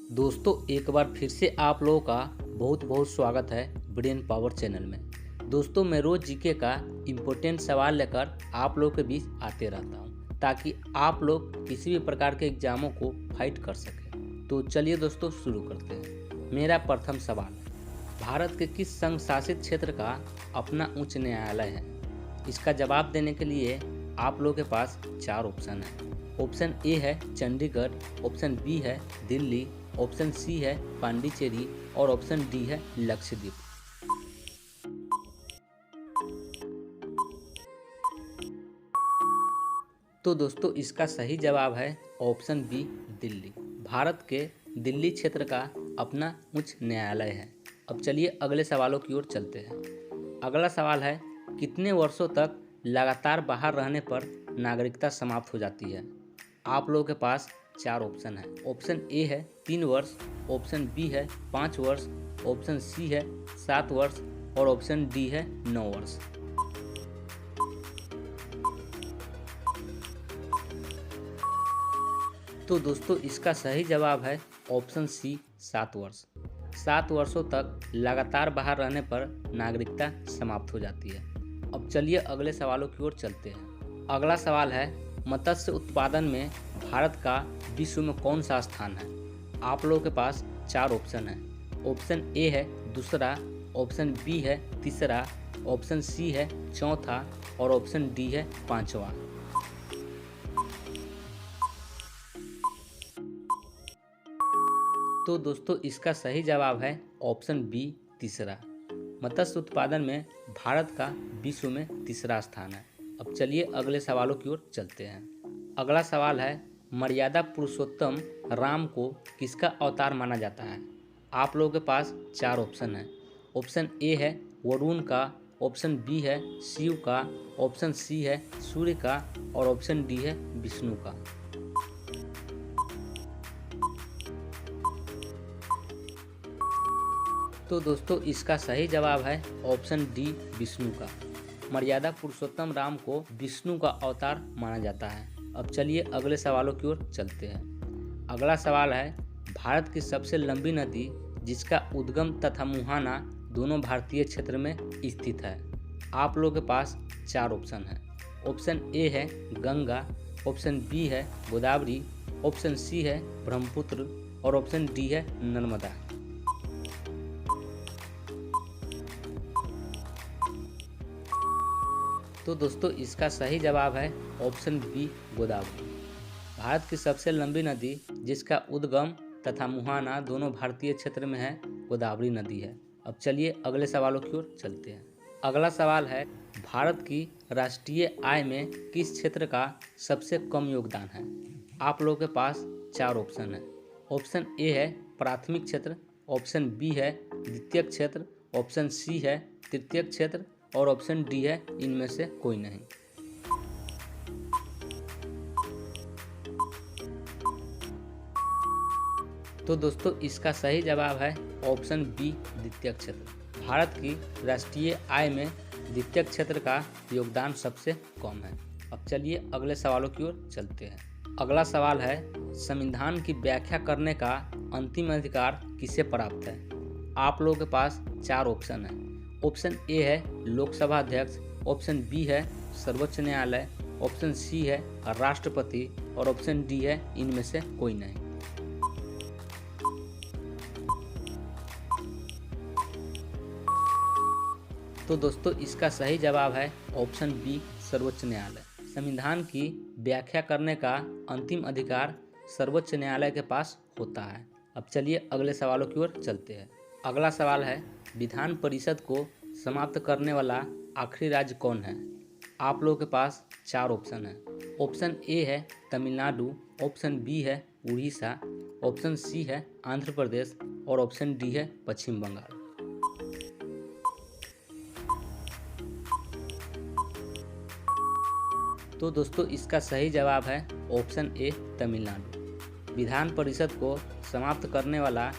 दोस्तों एक बार फिर से आप लोगों का बहुत बहुत स्वागत है ब्रेन पावर चैनल में। दोस्तों मैं रोज जीके का इम्पोर्टेंट सवाल लेकर आप लोगों के बीच आते रहता हूं ताकि आप लोग किसी भी प्रकार के एग्जामों को फाइट कर सकें। तो चलिए दोस्तों शुरू करते हैं। मेरा प्रथम सवाल, भारत के किस संघ शासित क्षेत्र का अपना उच्च न्यायालय है? इसका जवाब देने के लिए आप लोगों के पास चार ऑप्शन है। ऑप्शन ए है चंडीगढ़, ऑप्शन बी है दिल्ली, ऑप्शन सी है पांडिचेरी और ऑप्शन डी है लक्षद्वीप। तो दोस्तों इसका सही जवाब है ऑप्शन बी दिल्ली। भारत के दिल्ली क्षेत्र का अपना उच्च न्यायालय है। अब चलिए अगले सवालों की ओर चलते हैं। अगला सवाल है, कितने वर्षों तक लगातार बाहर रहने पर नागरिकता समाप्त हो जाती है? आप लोगों के पास चार ऑप्शन है। ऑप्शन ए है 3 वर्ष, ऑप्शन बी है 5 वर्ष, ऑप्शन सी है 7 वर्ष और ऑप्शन डी है 9 वर्ष। तो दोस्तों इसका सही जवाब है ऑप्शन सी 7 वर्ष। 7 वर्षों तक लगातार बाहर रहने पर नागरिकता समाप्त हो जाती है। अब चलिए अगले सवालों की ओर चलते हैं। अगला सवाल है, मत्स्य उत्पादन में भारत का विश्व में कौन सा स्थान है? आप लोगों के पास चार ऑप्शन है। ऑप्शन ए है दूसरा, ऑप्शन बी है तीसरा, ऑप्शन सी है चौथा और ऑप्शन डी है पांचवा। तो दोस्तों इसका सही जवाब है ऑप्शन बी तीसरा। मत्स्य उत्पादन में भारत का विश्व में तीसरा स्थान है। अब चलिए अगले सवालों की ओर चलते हैं। अगला सवाल है, मर्यादा पुरुषोत्तम राम को किसका अवतार माना जाता है? आप लोगों के पास चार ऑप्शन है। ऑप्शन ए है वरुण का, ऑप्शन बी है शिव का, ऑप्शन सी है सूर्य का और ऑप्शन डी है विष्णु का। तो दोस्तों इसका सही जवाब है ऑप्शन डी विष्णु का। मर्यादा पुरुषोत्तम राम को विष्णु का अवतार माना जाता है। अब चलिए अगले सवालों की ओर चलते हैं। अगला सवाल है, भारत की सबसे लंबी नदी जिसका उद्गम तथा मुहाना दोनों भारतीय क्षेत्र में स्थित है? आप लोगों के पास चार ऑप्शन है। ऑप्शन ए है गंगा, ऑप्शन बी है गोदावरी, ऑप्शन सी है ब्रह्मपुत्र और ऑप्शन डी है नर्मदा। तो दोस्तों इसका सही जवाब है ऑप्शन बी गोदावरी। भारत की सबसे लंबी नदी जिसका उद्गम तथा मुहाना दोनों भारतीय क्षेत्र में है गोदावरी नदी है। अब चलिए अगले सवालों की ओर चलते हैं। अगला सवाल है, भारत की राष्ट्रीय आय में किस क्षेत्र का सबसे कम योगदान है? आप लोगों के पास चार ऑप्शन है। ऑप्शन ए है प्राथमिक क्षेत्र, ऑप्शन बी है द्वितीयक क्षेत्र, ऑप्शन सी है तृतीयक क्षेत्र और ऑप्शन डी है इनमें से कोई नहीं। तो दोस्तों इसका सही जवाब है ऑप्शन बी द्वितीयक क्षेत्र। भारत की राष्ट्रीय आय में द्वितीयक क्षेत्र का योगदान सबसे कम है। अब चलिए अगले सवालों की ओर चलते हैं। अगला सवाल है, संविधान की व्याख्या करने का अंतिम अधिकार किसे प्राप्त है? आप लोगों के पास चार ऑप्शन है। ऑप्शन ए है लोकसभा अध्यक्ष, ऑप्शन बी है सर्वोच्च न्यायालय, ऑप्शन सी है राष्ट्रपति और ऑप्शन डी है इनमें से कोई नहीं। तो दोस्तों इसका सही जवाब है ऑप्शन बी सर्वोच्च न्यायालय। संविधान की व्याख्या करने का अंतिम अधिकार सर्वोच्च न्यायालय के पास होता है। अब चलिए अगले सवालों की ओर चलते हैं। अगला सवाल है, विधान परिषद को समाप्त करने वाला आखिरी राज्य कौन है? आप लोगों के पास चार ऑप्शन है। ऑप्शन ए है तमिलनाडु, ऑप्शन बी है उड़ीसा, ऑप्शन सी है आंध्र प्रदेश और ऑप्शन डी है पश्चिम बंगाल। तो दोस्तों इसका सही जवाब है ऑप्शन ए तमिलनाडु। विधान परिषद को समाप्त करने वाला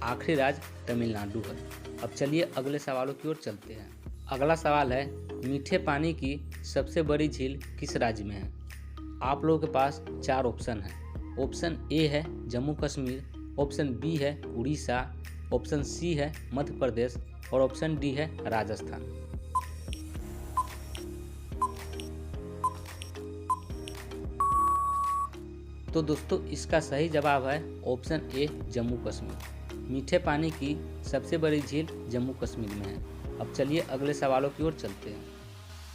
आखिरी राज्य तमिलनाडु है। अब चलिए अगले सवालों की ओर चलते हैं। अगला सवाल है, मीठे पानी की सबसे बड़ी झील किस राज्य में है? आप लोगों के पास चार ऑप्शन है। ऑप्शन ए है जम्मू कश्मीर, ऑप्शन बी है उड़ीसा, ऑप्शन सी है मध्य प्रदेश और ऑप्शन डी है राजस्थान। तो दोस्तों इसका सही जवाब है ऑप्शन ए जम्मू कश्मीर। मीठे पानी की सबसे बड़ी झील जम्मू कश्मीर में है। अब चलिए अगले सवालों की ओर चलते हैं।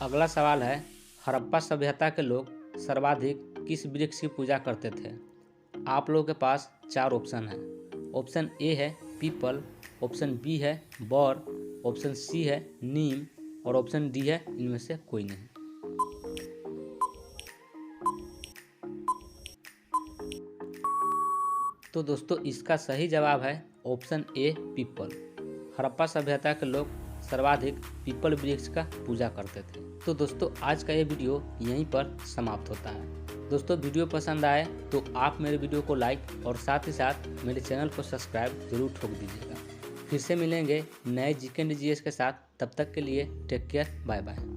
अगला सवाल है, हड़प्पा सभ्यता के लोग सर्वाधिक किस वृक्ष की पूजा करते थे? आप लोगों के पास 4 ऑप्शन है। ऑप्शन ए है पीपल, ऑप्शन बी है बौर, ऑप्शन सी है नीम और ऑप्शन डी है इनमें से कोई नहीं। तो दोस्तों इसका सही जवाब है ऑप्शन ए पीपल। हड़प्पा सभ्यता के लोग सर्वाधिक पीपल वृक्ष का पूजा करते थे। तो दोस्तों आज का ये वीडियो यहीं पर समाप्त होता है। दोस्तों वीडियो पसंद आए तो आप मेरे वीडियो को लाइक और साथ ही साथ मेरे चैनल को सब्सक्राइब जरूर ठोक दीजिएगा। फिर से मिलेंगे नए जीके एंड जीएस के साथ। तब तक के लिए टेक केयर, बाय बाय।